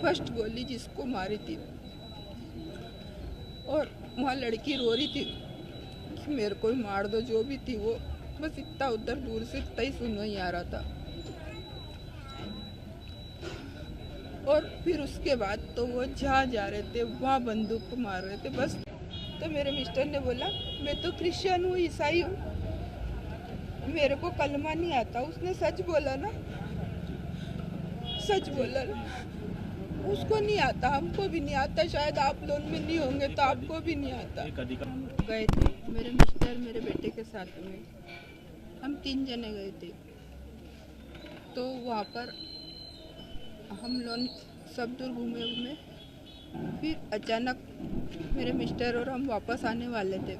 First गोली जिसको मारी थी, और वहाँ लड़की रो रही थी कि मेरे को ही मार दो, जो भी थी वो। बस इतना उधर दूर से इतना ही सुनना ही आ रहा था। और फिर उसके बाद तो वो जहाँ जा रहे थे वहाँ बंदूक को मार रहे थे बस। तो मेरे मिस्टर ने बोला मैं तो क्रिश्चियन हूँ, ईसाई हूँ, मेरे को कलमा नहीं आता। उसने सच बोला ना, सच बोला ना। उसको नहीं आता, हमको भी नहीं आता, शायद आप लोग में नहीं होंगे तो आपको भी नहीं आता। गए थे मेरे मिस्टर मेरे बेटे के साथ में, हम 3 जने गए थे। तो वहाँ पर हम लोग सब दूर घूमे घूमे, फिर अचानक मेरे मिस्टर और हम वापस आने वाले थे,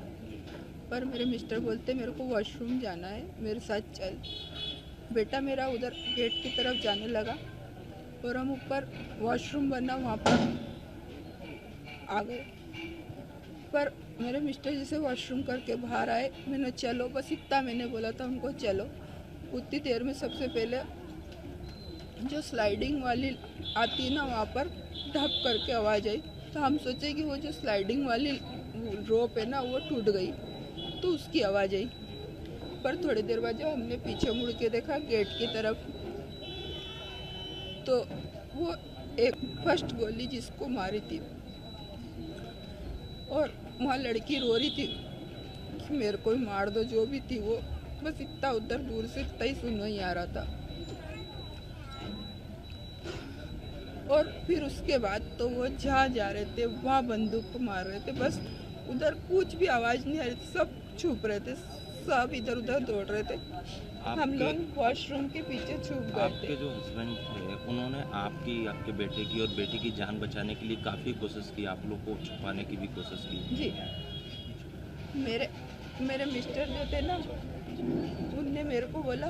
पर मेरे मिस्टर बोलते मेरे को वॉशरूम जाना है, मेरे साथ चल। बेटा मेरा उधर गेट की तरफ जाने लगा और हम ऊपर वॉशरूम बना वहाँ पर आ गए। पर मेरे मिस्टर जैसे वॉशरूम करके बाहर आए, मैंने चलो, बस इतना मैंने बोला था उनको चलो। उतनी देर में सबसे पहले जो स्लाइडिंग वाली आती है ना, वहाँ पर ढप करके आवाज़ आई। तो हम सोचे कि वो जो स्लाइडिंग वाली रोप है ना वो टूट गई, तो उसकी आवाज़ आई। पर थोड़ी देर बाद जब हमने पीछे मुड़ के देखा गेट की तरफ, तो वो एक फर्स्ट गोली जिसको मारी थी, और वहाँ लड़की रो रही थी कि मेरे को ही मार दो, जो भी थी वो। बस इतना उधर दूर से इतना ही सुनना ही आ रहा था। और फिर उसके बाद तो वो जहाँ जा रहे थे वहाँ बंदूक को मार रहे थे बस। उधर कुछ भी आवाज़ नहीं आ रही थी, सब छुप रहे थे, सब इधर उधर दौड़ रहे थे। हम लोग वॉशरूम के पीछे छुप गए थे। आपके जो हस्बैंड थे उन्होंने आपके बेटे की और बेटी की जान बचाने के लिए काफ़ी कोशिश की, आप लोग को छुपाने की भी कोशिश की जी। मेरे मिस्टर जो थे ना, उनने मेरे को बोला,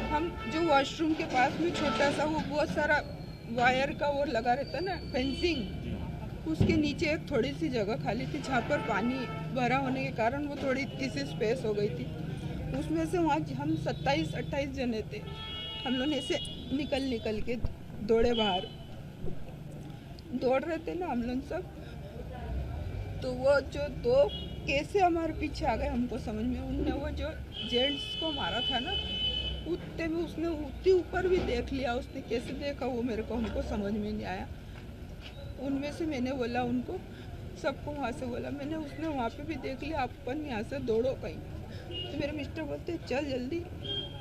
हम जो वॉशरूम के पास में छोटा सा वो बहुत सारा वायर का वो लगा रहता ना, फेंसिंग, उसके नीचे एक थोड़ी सी जगह खाली थी जहाँ पर पानी भरा होने के कारण वो थोड़ी इतनी स्पेस हो गई थी। उसमें से वहाँ हम 27-28 जने थे। हम लोग ऐसे निकल के दौड़े बाहर, दौड़ रहे थे ना हम लोग सब। तो वो जो 2 कैसे हमारे पीछे आ गए हमको समझ में। उनने वो जो जेंट्स को मारा था ना, उतने में उसने उतनी ऊपर भी देख लिया। उसने कैसे देखा वो मेरे को हमको समझ में नहीं आया। उनमें से मैंने बोला उनको, सबको वहाँ से बोला मैंने, उसने वहाँ पे भी देख लिया, आप अपन यहाँ से दौड़ो कहीं। तो मेरे मिस्टर बोलते चल जल्दी।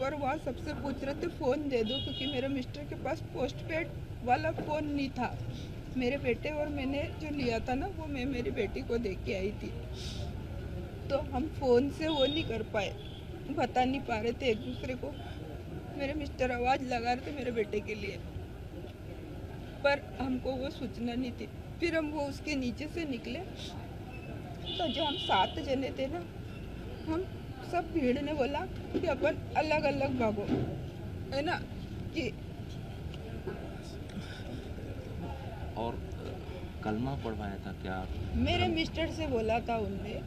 पर वहाँ सबसे पूछ रहे थे फ़ोन दे दो, क्योंकि मेरे मिस्टर के पास पोस्टपेड वाला फ़ोन नहीं था। मेरे बेटे और मैंने जो लिया था ना वो मैं मेरी बेटी को दे के आई थी। तो हम फ़ोन से वो नहीं कर पाए, बता नहीं पा रहे थे एक दूसरे को। मेरे मिस्टर आवाज़ लगा रहे थे मेरे बेटे के लिए, पर हमको वो सूचना नहीं थी। फिर हम वो उसके नीचे से निकले, तो जो हम 7 जने थे ना, हम सब भीड़ ने बोला कि अपन अलग अलग भागो, है ना। कि और कलमा पढ़वाया था क्या? मेरे मिस्टर से बोला था उनने।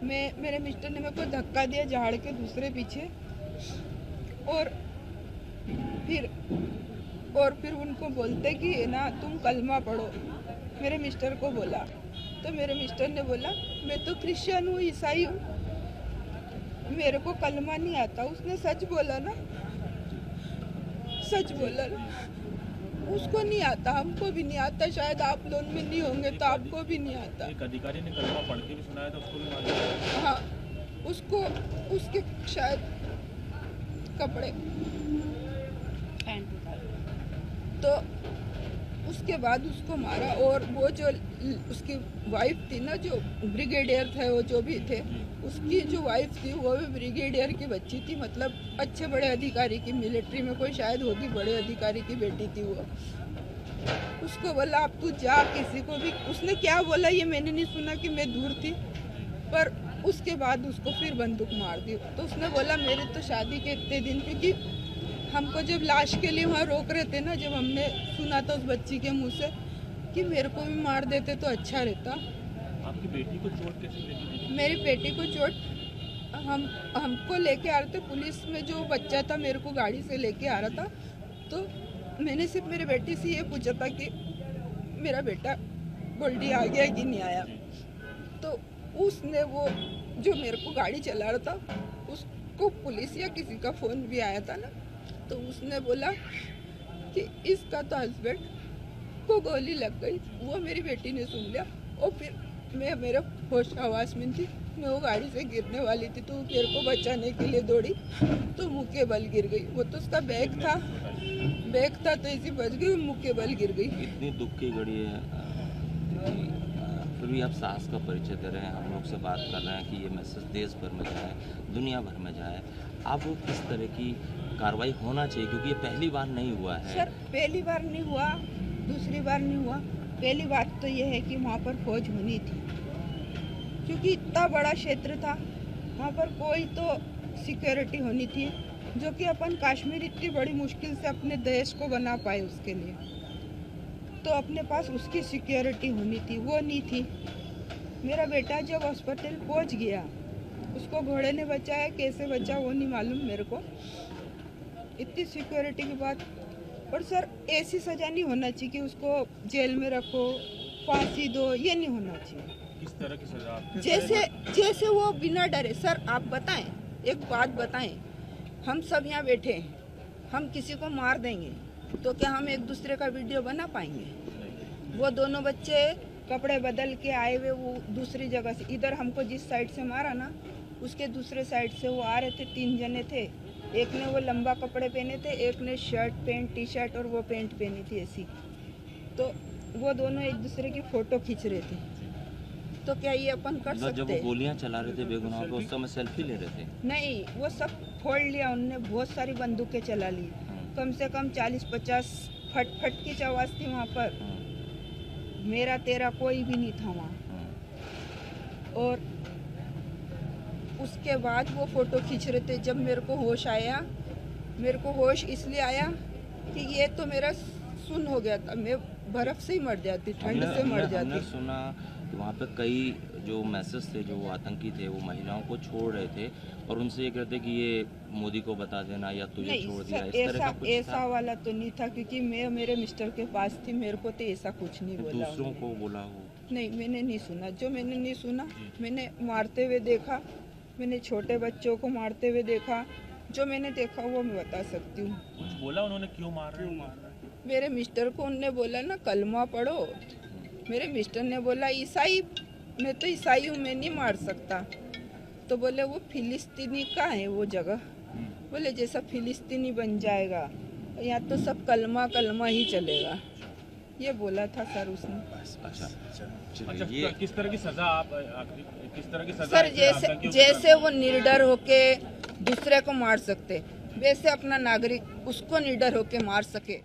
मेरे मिस्टर ने मेरे को धक्का दिया झाड़ के दूसरे पीछे, और फिर उनको बोलते कि ना तुम कलमा पढ़ो, मेरे मिस्टर को बोला। तो मेरे मिस्टर ने बोला मैं तो क्रिश्चियन हूँ, ईसाई हूँ, मेरे को कलमा नहीं आता। उसने सच बोला ना, सच बोला ना। उसको नहीं आता, हमको भी नहीं आता, शायद आप लोग में नहीं होंगे तो आपको भी नहीं आता। एक अधिकारी ने कलमा पढ़ के भी सुनाया था, उसको भी मार दिया। हाँ, उसको उसके शायद कपड़े, तो उसके बाद उसको मारा। और वो जो उसकी वाइफ थी ना, जो ब्रिगेडियर थे, वो जो भी थे, उसकी जो वाइफ थी वो भी ब्रिगेडियर की बच्ची थी, मतलब अच्छे बड़े अधिकारी की, मिलिट्री में कोई शायद होगी, बड़े अधिकारी की बेटी थी वो। उसको बोला अब तू जा, किसी को भी। उसने क्या बोला ये मैंने नहीं सुना कि मैं दूर थी, पर उसके बाद उसको फिर बंदूक मार दी। तो उसने बोला मेरे तो शादी के इतने दिन, क्योंकि हमको जब लाश के लिए वहाँ रोक रहे थे ना, जब हमने सुना था उस बच्ची के मुंह से कि मेरे को भी मार देते तो अच्छा रहता। आपकी बेटी को चोट कैसे लगी थी? मेरी बेटी को चोट, हमको लेके आ रहे थे, पुलिस में जो बच्चा था मेरे को गाड़ी से लेके आ रहा था, तो मैंने सिर्फ मेरे बेटे से ये पूछा था कि मेरा बेटा गोल्डी आ गया कि नहीं आया। तो उसने वो जो मेरे को गाड़ी चला रहा था उसको पुलिस या किसी का फ़ोन भी आया था ना, तो उसने बोला कि इसका तो हस्बैंड को गोली लग गई। वो मेरी बेटी ने सुन लिया और फिर मैं मेरे होश आवाज़ में थी, मैं वो गाड़ी से गिरने वाली थी तो मेरे को बचाने के लिए दौड़ी तो मुँह के बल गिर गई। वो तो उसका बैग था तो ऐसी बच गई, मुँह के बल गिर गई। इतनी दुख की घड़ी है फिर भी आप साहस का परिचय दे रहे हैं, हम लोग से बात कर रहे हैं कि ये मैसेज देश भर में जाए, दुनिया भर में जाए। अब किस तरह की कार्रवाई होना चाहिए, क्योंकि ये पहली बार नहीं हुआ है। सर पहली बार नहीं हुआ, दूसरी बार नहीं हुआ। पहली बात तो ये है कि वहाँ पर फौज होनी थी, क्योंकि इतना बड़ा क्षेत्र था, वहाँ पर कोई तो सिक्योरिटी होनी थी, जो कि अपन कश्मीर इतनी बड़ी मुश्किल से अपने देश को बना पाए, उसके लिए तो अपने पास उसकी सिक्योरिटी होनी थी, वो नहीं थी। मेरा बेटा जब हॉस्पिटल पहुँच गया, उसको घोड़े ने बचाया, कैसे बचा वो नहीं मालूम मेरे को। इतनी सिक्योरिटी के बाद, और सर ऐसी सज़ा नहीं होना चाहिए कि उसको जेल में रखो, फांसी दो, ये नहीं होना चाहिए। किस तरह की सजा जैसे वो बिना डरे। सर आप बताएं, एक बात बताएं, हम सब यहाँ बैठे हैं, हम किसी को मार देंगे तो क्या हम एक दूसरे का वीडियो बना पाएंगे? वो दोनों बच्चे कपड़े बदल के आए हुए वो दूसरी जगह से, इधर हमको जिस साइड से मारा ना उसके दूसरे साइड से वो आ रहे थे, 3 जने थे। एक ने वो लंबा कपड़े पहने थे, एक ने शर्ट पैंट टी शर्ट और वो पैंट पहनी थी ऐसी। तो वो दोनों एक दूसरे की फ़ोटो खींच रहे थे। तो क्या ये अपन कर सकते? जब वो गोलियां चला रहे थे बेगुनाह पे, उस समय सेल्फी ले रहे थे? नहीं, वो सब फोड़ लिया उनने, बहुत सारी बंदूकें चला ली, कम से कम 40-50 फट की आवाज़ थी वहाँ पर। मेरा तेरा कोई भी नहीं था वहाँ। और उसके बाद वो फ़ोटो खींच रहे थे। जब मेरे को होश आया, मेरे को होश इसलिए आया कि ये तो मेरा सुन हो गया था, मैं बर्फ़ से ही मर जाती, ठंड से मर जाती। हमने सुना कि वहाँ पे कई जो मैसेज थे, जो आतंकी थे, वो महिलाओं को छोड़ रहे थे और उनसे ये कहते कि ये मोदी को बता देना या तुझे छोड़ दिया, इस तरह का कुछ था? ऐसा वाला तो नहीं था, क्योंकि मैं मेरे मिस्टर के पास थी, मेरे को तो ऐसा कुछ नहीं बोला। दूसरों को बोला हो? नहीं, मैंने नहीं सुना। जो मैंने नहीं सुना, मैंने मारते हुए देखा, मैंने छोटे बच्चों को मारते हुए देखा। जो मैंने देखा वो मैं बता सकती हूँ। कुछ बोला उन्होंने, क्यों मार रहे हैं? मेरे मिस्टर को उनने बोला ना कलमा पढ़ो। मेरे मिस्टर ने बोला ईसाई, मैं तो ईसाई हूँ, मैं नहीं मार सकता। तो बोले वो फिलिस्तीनी का है वो जगह। बोले जैसा फिलिस्तीनी बन जाएगा, यहाँ तो सब कलमा कलमा ही चलेगा, ये बोला था सर उसने। अच्छा, ये किस तरह की सजा आप किस तरह की सजा सर जैसे वो निर्डर होके दूसरे को मार सकते, वैसे अपना नागरिक उसको निडर होके मार सके।